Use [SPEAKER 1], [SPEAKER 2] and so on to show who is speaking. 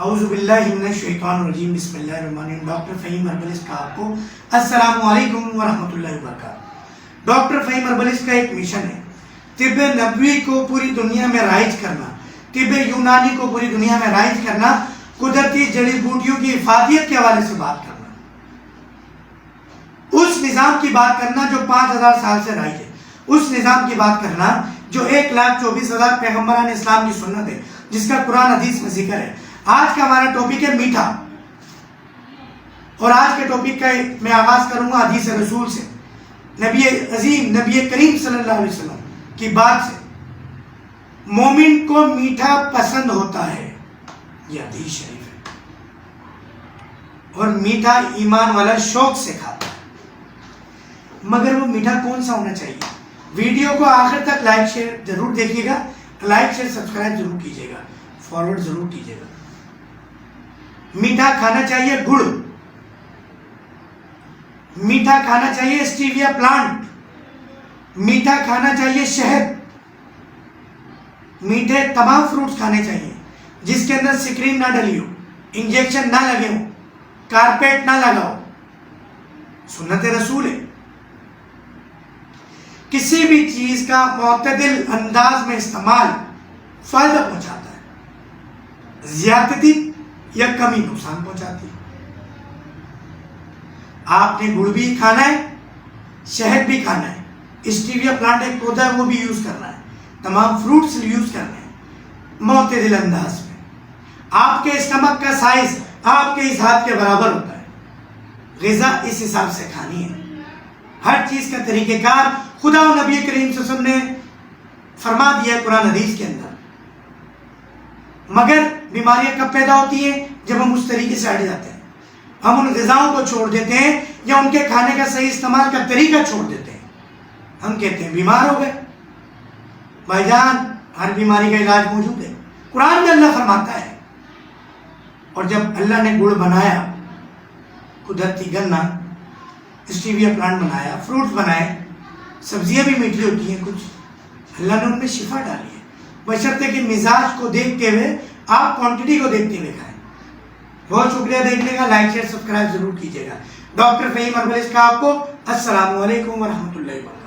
[SPEAKER 1] اعوذ باللہ من الشیطان الرجیم بسم اللہ الرحمن الرحیم۔ ڈاکٹر فہیم ہربلسٹ کا آپ کو السلام علیکم ورحمۃ اللہ وبرکاتہ۔ ڈاکٹر فہیم ہربلسٹ کا ایک مشن ہے طب نبوی کو پوری دنیا میں رائج کرنا، طب یونانی کو پوری دنیا میں رائج کرنا، قدرتی جڑی بوٹیوں کی افادیت کے حوالے سے بات کرنا، اس نظام کی بات کرنا جو 5000 سال سے رائج ہے، اس نظام کی بات کرنا جو 1,24,000 پیغمبران اسلام کی سنت ہے، جس کا قرآن حدیث میں ذکر ہے۔ آج کا ہمارا ٹاپک ہے میٹھا، اور آج کے ٹاپک کا میں آغاز کروں گا حدیث رسول سے، نبی عظیم نبی کریم صلی اللہ علیہ وسلم کی بات سے۔ مومن کو میٹھا پسند ہوتا ہے، یہ حدیث شریف ہے، اور میٹھا ایمان والا شوق سے کھاتا ہے، مگر وہ میٹھا کون سا ہونا چاہیے؟ ویڈیو کو آخر تک لائک شیئر ضرور دیکھیے گا، لائک شیئر سبسکرائب ضرور کیجیے گا، فارورڈ ضرور کیجیے گا۔ میٹھا کھانا چاہیے گڑ، میٹھا کھانا چاہیے اسٹیویا پلانٹ، میٹھا کھانا چاہیے شہد، میٹھے تمام فروٹس کھانے چاہیے جس کے اندر سکرین نہ ڈلی ہو، انجیکشن نہ لگے ہو، کارپیٹ نہ لگا ہو، سنت رسول ہے۔ کسی بھی چیز کا معتدل انداز میں استعمال فائدہ پہنچاتا ہے، زیادتی یا کمی نقصان پہنچاتی ہے۔ آپ نے گڑ بھی کھانا ہے، شہد بھی کھانا ہے، اسٹیویا پلانٹ ایک پودا ہے وہ بھی یوز کرنا ہے، تمام فروٹس یوز کرنے ہیں معتدل انداز میں۔ آپ کے اسٹمک کا سائز آپ کے اس ہاتھ کے برابر ہوتا ہے، غذا اس حساب سے کھانی ہے۔ ہر چیز کا طریقہ کار خدا و نبی کریم صلی اللہ علیہ وسلم نے فرما دیا ہے قرآن حدیث کے اندر، مگر بیماریاں کب پیدا ہوتی ہیں؟ جب ہم اس طریقے سے ہٹ جاتے ہیں، ہم ان غذاؤں کو چھوڑ دیتے ہیں یا ان کے کھانے کا صحیح استعمال کا طریقہ چھوڑ دیتے ہیں، ہم کہتے ہیں بیمار ہو گئے۔ بھائی جان، ہر بیماری کا علاج موجود ہے، قرآن میں اللہ فرماتا ہے۔ اور جب اللہ نے گڑ بنایا، قدرتی گنا، اسٹیویا پلانٹ بنایا، فروٹس بنائے، سبزیاں بھی میٹھی ہوتی ہیں کچھ، اللہ نے ان میں شفا ڈالی ہے، بشرطے کہ مزاج کو دیکھتے ہوئے آپ کوانٹٹی کو دیکھتے ہوئے کھائیں۔ بہت شکریہ دیکھنے کا، لائک شیئر سبسکرائب ضرور کیجیے گا۔ ڈاکٹر فہیم ہربلسٹ کا آپ کو السلام علیکم ورحمۃ اللہ وبرکاتہ۔